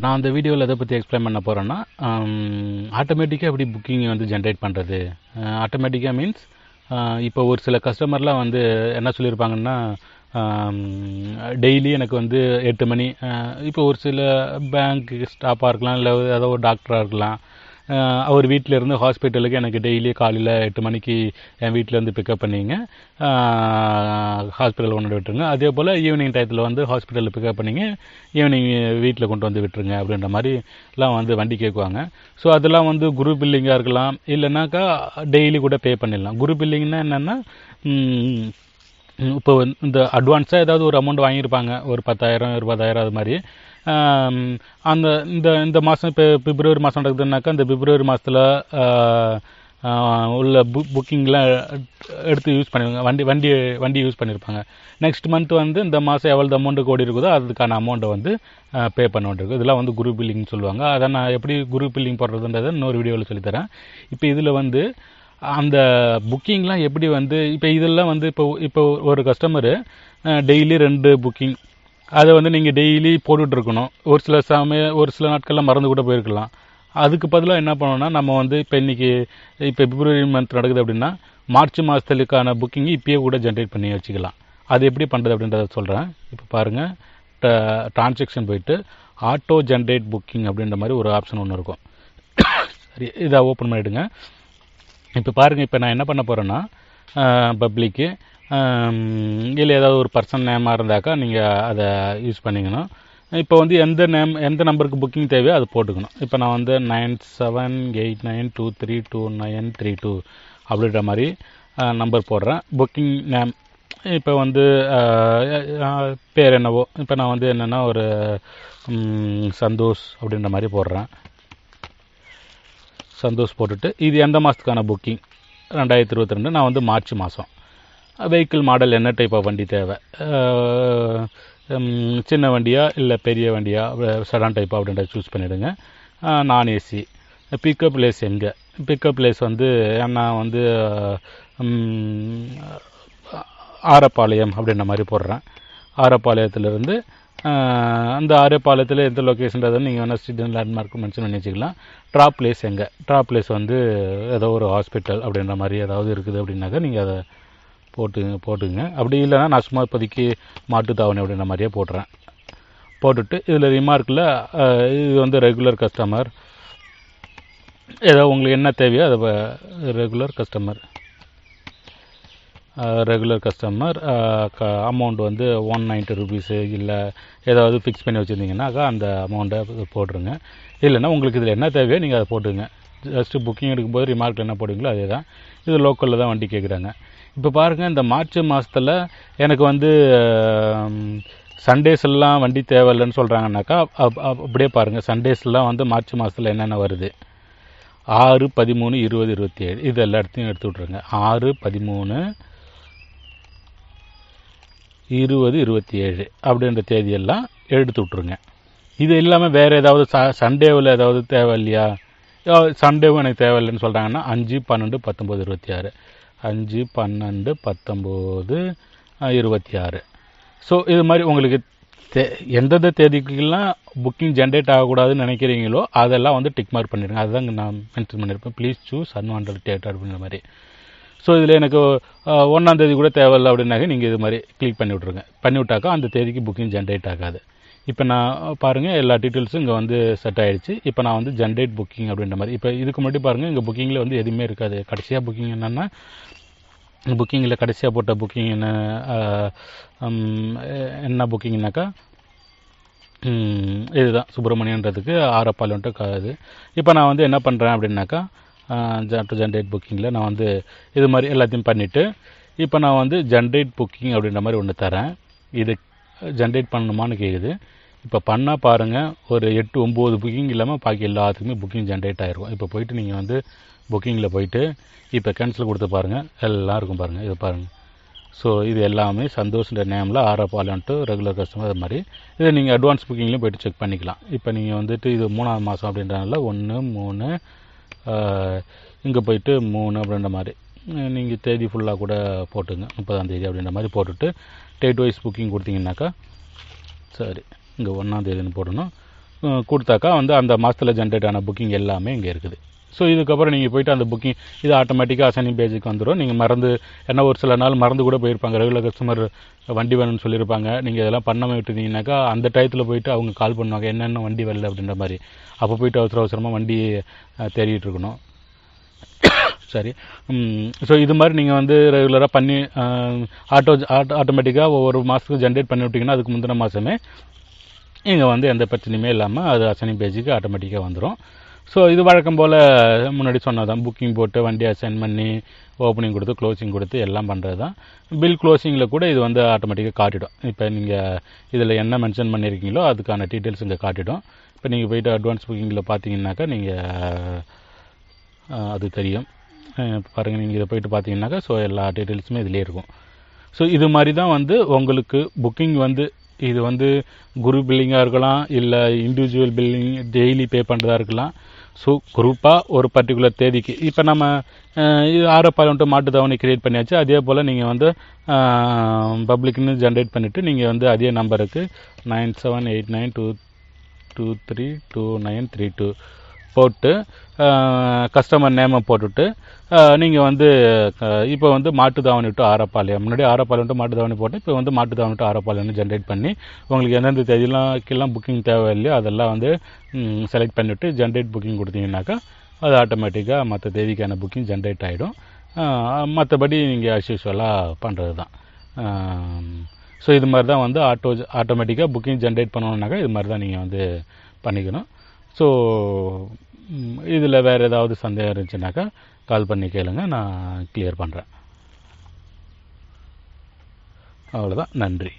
நான் அந்த வீடியோவில் எதை பற்றி எக்ஸ்பிளைன் பண்ண போகிறேன்னா ஆட்டோமேட்டிக்காக எப்படி புக்கிங் வந்து ஜென்ரேட் பண்ணுறது. ஆட்டோமேட்டிக்காக மீன்ஸ் இப்போ ஒரு சில கஸ்டமர்லாம் வந்து என்ன சொல்லியிருப்பாங்கன்னா, டெய்லி எனக்கு வந்து 8 மணி, இப்போ ஒரு சில பேங்க் ஸ்டாஃபாக இருக்கலாம், இல்லை ஏதோ ஒரு டாக்டராக இருக்கலாம், அவர் வீட்டிலேருந்து ஹாஸ்பிட்டலுக்கு எனக்கு டெய்லி காலையில் 8 மணிக்கு என் வீட்டிலேருந்து பிக்கப் பண்ணிங்க, ஹாஸ்பிட்டல் கொண்டு வந்து விட்டுருங்க. அதே போல் ஈவினிங் டயத்தில் வந்து ஹாஸ்பிட்டலில் பிக்கப் பண்ணிங்க, ஈவினிங் வீட்டில் கொண்டு வந்து விட்டுருங்க அப்படின்ற மாதிரிலாம் வந்து வண்டி கேட்குவாங்க. ஸோ அதெல்லாம் வந்து குரூப் பில்லிங்காக இருக்கலாம், இல்லைனாக்கா டெய்லி கூட பே பண்ணிடலாம். குரூப் பில்லிங்னா என்னென்னா, இப்போ இந்த அட்வான்ஸாக ஏதாவது ஒரு அமௌண்ட் வாங்கியிருப்பாங்க, ஒரு 10,000 20,000 அது மாதிரி. அந்த இந்த இந்த மாதம் இப்போ பிப்ரவரி மாதம் நடக்குதுன்னாக்கா, இந்த பிப்ரவரி மாதத்தில் உள்ள புக்கிங்லாம் எடுத்து யூஸ் பண்ணிடுவாங்க, வண்டி யூஸ் பண்ணியிருப்பாங்க. நெக்ஸ்ட் மந்த் வந்து இந்த மாதம் எவ்வளோ அமௌண்ட்டு கோடி இருக்குதோ அதுக்கான அமௌண்ட்டை வந்து பே பண்ண வேண்டியிருக்கும். இதெல்லாம் வந்து குரூப் பில்லிங்னு சொல்லுவாங்க. அதை நான் எப்படி குரூப் பில்லிங் போடுறதுன்றதை இன்னொரு வீடியோவில் சொல்லித்தரேன். இப்போ இதில் வந்து அந்த புக்கிங்லாம் எப்படி வந்து இப்போ இதெல்லாம் வந்து இப்போ ஒரு கஸ்டமரு டெய்லி 2 புக்கிங், அதை வந்து நீங்கள் டெய்லி போட்டுட்ருக்கணும். ஒரு சில நாட்கள்லாம் மறந்து கூட போயிருக்கலாம். அதுக்கு பதிலாக என்ன பண்ணணும்னா, நம்ம வந்து இப்போ பிப்ரவரி மந்த் நடக்குது அப்படின்னா, மார்ச் மாதத்துக்கான புக்கிங் இப்பயே கூட ஜென்ரேட் பண்ணி வச்சுக்கலாம். அது எப்படி பண்ணுறது அப்படின்றத சொல்கிறேன். இப்போ பாருங்கள், டிரான்சாக்ஷன் போயிட்டு ஆட்டோ ஜென்ரேட் புக்கிங் அப்படின்ற மாதிரி ஒரு ஆப்ஷன் ஒன்று இருக்கும். சரி, இதை ஓப்பன் பண்ணிவிடுங்க. இப்போ பாருங்கள், இப்போ நான் என்ன பண்ண போகிறேன்னா, பப்ளிக்கு இல்லை ஏதாவது ஒரு பர்சன் நேமாக இருந்தாக்கா நீங்கள் அதை யூஸ் பண்ணிக்கணும். இப்போ வந்து எந்த நம்பருக்கு புக்கிங் தேவையோ அது போட்டுக்கணும். இப்போ நான் வந்து 9789232932 அப்படின்ற மாதிரி நம்பர் போடுறேன். புக்கிங் நேம் இப்போ வந்து பேர் என்னவோ, இப்போ நான் வந்து என்னென்னா ஒரு சந்தோஷ் அப்படின்ற மாதிரி போடுறேன். சந்தோஷ் போட்டுட்டு இது எந்த மாதத்துக்கான புக்கிங் 2022, நான் வந்து மார்ச் மாதம். வெஹிக்கிள் மாடல் என்ன டைப் ஆஃப் வண்டி தேவை, சின்ன வண்டியா இல்லை பெரிய வண்டியா, செடான் டைப் அப்படின்றத சூஸ் பண்ணிவிடுங்க. நான் ஏசி. பிக்கப் பிளேஸ் எங்கே, பிக்கப் பிளேஸ் வந்து நான் வந்து ஆரப்பாளையம் அப்படின்ற மாதிரி போடுறேன். ஆரப்பாளையத்திலேருந்து அந்த ஆரப்பாளையத்தில் எந்த லொக்கேஷன்றதை நீங்கள் வேணால் ஸ்ட்ரீட் அண்ட் லேண்ட்மார்க் மென்ஷன் பண்ணி வச்சுக்கலாம். ட்ராப் பிளேஸ் எங்கே, ட்ராப் பிளேஸ் வந்து ஏதோ ஒரு ஹாஸ்பிட்டல் அப்படின்ற மாதிரி ஏதாவது இருக்குது அப்படின்னாக்கா நீங்கள் அதை போட்டுங்க. அப்படி இல்லைனா நான் சும்மா இப்போதைக்கு மாட்டுத்தாவணி அப்படின்ற மாதிரியே போட்டுறேன். போட்டுட்டு இதில் ரிமார்க்கில் இது வந்து ரெகுலர் கஸ்டமர், ஏதோ உங்களுக்கு என்ன தேவையோ அதை ரெகுலர் கஸ்டமர் அமௌண்ட் வந்து 190 ருபீஸு இல்லை ஏதாவது ஃபிக்ஸ் பண்ணி வச்சுருந்தீங்கன்னாக்கா அந்த அமௌண்ட்டை போட்டுருங்க. இல்லைன்னா உங்களுக்கு இதில் என்ன தேவையோ நீங்கள் அதை போட்டுங்க. ஜஸ்ட்டு புக்கிங் எடுக்கும்போது ரிமார்க்கில் என்ன போடுவீங்களோ அதே தான். இது லோக்கலில் தான் வண்டி கேட்குறாங்க. இப்போ பாருங்கள், இந்த மார்ச் மாதத்தில் எனக்கு வந்து சண்டேஸ் எல்லாம் வண்டி தேவையில்லைன்னு சொல்கிறாங்கன்னாக்கா, அப்படியே பாருங்கள், சண்டேஸ்லாம் வந்து மார்ச் மாதத்தில் என்னென்ன வருது, 6, 13, 20, 27 இது எல்லா இடத்தையும் எடுத்து விட்ருங்க. 6, 13, 20, 27 அப்படின்ற தேதியெல்லாம் எடுத்து விட்ருங்க. இது இல்லாமல் வேறு ஏதாவது சண்டேவில் ஏதாவது தேவை இல்லையா, சண்டேவும் எனக்கு தேவையில்லைன்னு சொல்கிறாங்கன்னா 5, 12, 19, 26 5, 12, 19, 26. ஸோ இது மாதிரி உங்களுக்கு எந்தெந்த தேதிக்கெல்லாம் புக்கிங் ஜென்ரேட் ஆகக்கூடாதுன்னு நினைக்கிறீங்களோ அதெல்லாம் வந்து டிக் மார்க் பண்ணிடுங்க. அதுதான் நான் மென்ஷன் பண்ணியிருப்பேன், ப்ளீஸ் சூஸ் அன்வான்டட் டேட்டா அப்படின்ற மாதிரி. ஸோ இதில் எனக்கு 1ஆம் தேதி கூட தேவையில்லை அப்படின்னாக்க நீங்கள் இது மாதிரி கிளிக் பண்ணி விட்ருங்க. பண்ணி விட்டாக்கா அந்த தேதிக்கு புக்கிங் ஜென்ரேட் ஆகாது. இப்போ நான் பாருங்கள், எல்லா டீட்டெயில்ஸும் இங்கே வந்து செட் ஆகிடுச்சு. இப்போ நான் வந்து ஜென்ரேட் புக்கிங் அப்படின்ற மாதிரி, இப்போ இதுக்கு முன்னாடி பாருங்கள், இங்கே புக்கிங்கில் வந்து எதுவுமே இருக்காது. கடைசியாக புக்கிங் என்னென்னா, புக்கிங்கில் கடைசியாக போட்ட புக்கிங் என்ன புக்கிங்னாக்கா இதுதான் சுப்பிரமணியன்றதுக்கு ஆரப்பாளையம்ட்டு இது. இப்போ நான் வந்து என்ன பண்ணுறேன் அப்படின்னாக்கா, ஜென்ரேட் புக்கிங்கில் நான் வந்து இது மாதிரி எல்லாத்தையும் பண்ணிவிட்டு, இப்போ நான் வந்து ஜென்ரேட் புக்கிங் அப்படின்ற மாதிரி ஒன்று தரேன். இது ஜென்ரேட் பண்ணணுமான்னு கேட்குது. இப்போ பண்ணால் பாருங்கள், ஒரு 8, 9 புக்கிங் இல்லாமல் பாக்கி எல்லாத்துக்குமே புக்கிங் ஜென்ரேட் ஆகிருக்கும். இப்போ போய்ட்டு நீங்கள் வந்து புக்கிங்கில் போய்ட்டு இப்போ கேன்சல் கொடுத்து பாருங்கள், எல்லாம் இருக்கும் பாருங்கள், இது பாருங்கள். ஸோ இது எல்லாமே சந்தோஷன்ற நேமில் ஆரப்பாளையம்ட்டு ரெகுலர் கஸ்டமர் அது மாதிரி. இதை நீங்கள் அட்வான்ஸ் புக்கிங்லேயும் போய்ட்டு செக் பண்ணிக்கலாம். இப்போ நீங்கள் வந்துட்டு இது 3ஆம் மாதம் அப்படின்றனால 1, 3 இங்கே போய்ட்டு 3 அப்படின்ற மாதிரி நீங்கள் தேதி ஃபுல்லாக கூட போட்டுங்க, 30ஆம் தேதி அப்படின்ற மாதிரி போட்டுட்டு டேட் வைஸ் புக்கிங் கொடுத்தீங்கன்னாக்கா, சரி இங்கே 1ஆம் தேதின்னு போடணும். கொடுத்தாக்கா வந்து அந்த மாதத்தில் ஜென்ரேட் ஆன புக்கிங் எல்லாமே இங்கே இருக்குது. ஸோ இதுக்கப்புறம் நீங்கள் போய்ட்டு அந்த புக்கிங் இது ஆட்டோமேட்டிக்காக அசைனிங் பேஜுக்கு வந்துடும். நீங்கள் மறந்து என்ன ஒரு சில நாள் மறந்து கூட போயிருப்பாங்க, ரெகுலர் கஸ்டமர் வண்டி வேணும்னு சொல்லியிருப்பாங்க. நீங்கள் இதெல்லாம் பண்ணாமல் விட்டுருந்தீங்கன்னாக்கா அந்த டயத்தில் போய்ட்டு அவங்க கால் பண்ணுவாங்க, என்னென்ன வண்டி வரல அப்படின்ற மாதிரி. அப்போ போய்ட்டு அவசரமாக வண்டி தேடிட்டு இருக்கணும். சரி. ஸோ இது மாதிரி நீங்கள் வந்து ரெகுலராக பண்ணி ஆட்டோமேட்டிக்காக ஒவ்வொரு மாதத்துக்கு ஜென்ரேட் பண்ணி விட்டிங்கன்னா அதுக்கு முந்தின மாதமே இங்கே வந்து எந்த பிரச்சனையுமே இல்லாமல் அது அசைனிங் பேஜுக்கு ஆட்டோமேட்டிக்காக வந்துடும். ஸோ இது வழக்கம் போல் முன்னாடி சொன்னதான், புக்கிங் போட்டு வண்டி அசைன் பண்ணி ஓப்பனிங் கொடுத்து க்ளோசிங் கொடுத்து எல்லாம் பண்ணுறது தான். பில் க்ளோசிங்கில் கூட இது வந்து ஆட்டோமேட்டிக்காக காட்டிடும். இப்போ நீங்கள் இதில் என்ன மென்ஷன் பண்ணியிருக்கீங்களோ அதுக்கான டீட்டெயில்ஸ் இங்கே காட்டிடும். இப்போ நீங்கள் போய்ட்டு அட்வான்ஸ் புக்கிங்கில் பார்த்தீங்கன்னாக்கா நீங்கள் அது தெரியும். பாருங்கள், நீங்கள் இதை போய்ட்டு பார்த்தீங்கன்னாக்கா ஸோ எல்லா டீட்டெயில்ஸுமே இதிலே இருக்கும். ஸோ இது மாதிரி தான் வந்து உங்களுக்கு புக்கிங் வந்து இது வந்து குரூப் பில்லிங்காக இருக்கலாம், இல்லை இண்டிவிஜுவல் பில்லிங் டெய்லி பே பண்ணுறதா இருக்கலாம். ஸோ குரூப்பாக ஒரு பர்டிகுலர் தேதிக்கு இப்போ நம்ம இது ஆரோப்பால் மாட்டு தவணை கிரியேட் பண்ணியாச்சு. அதே போல் நீங்கள் வந்து பப்ளிக்னு ஜென்ரேட் பண்ணிவிட்டு நீங்கள் வந்து அதே நம்பருக்கு 978922322932 போட்டு கஸ்டமர் நேமை போட்டுவிட்டு நீங்கள் வந்து இப்போ வந்து மாட்டு தாவணி டு ஆரப்பாளையம், முன்னாடி ஆரப்பாளையம் டு மாட்டு தாவணி போட்டு இப்போ வந்து மாட்டு தாவணி டு ஆரப்பாளையம்னு ஜென்ரேட் பண்ணி உங்களுக்கு எந்தெந்த தேதியெல்லாம் புக்கிங் தேவை இல்லையோ அதெல்லாம் வந்து செலக்ட் பண்ணிவிட்டு ஜென்ரேட் புக்கிங் கொடுத்தீங்கன்னாக்கா அது ஆட்டோமேட்டிக்காக மற்ற தேதிக்கான புக்கிங் ஜென்ரேட் ஆகிடும். மற்றபடி நீங்கள் ஆஸ் யூஸ்வலாக பண்ணுறது தான். ஸோ இது மாதிரி தான் வந்து ஆட்டோமேட்டிக்காக புக்கிங் ஜென்ரேட் பண்ணணுன்னாக்கா இது மாதிரி தான் நீங்கள் வந்து பண்ணிக்கணும். ஸோ இதில் வேறு ஏதாவது சந்தேகம் இருந்துச்சுனாக்கா கால் பண்ணி கேளுங்க, நான் கிளியர் பண்ணுறேன். அவ்வளோதான். நன்றி.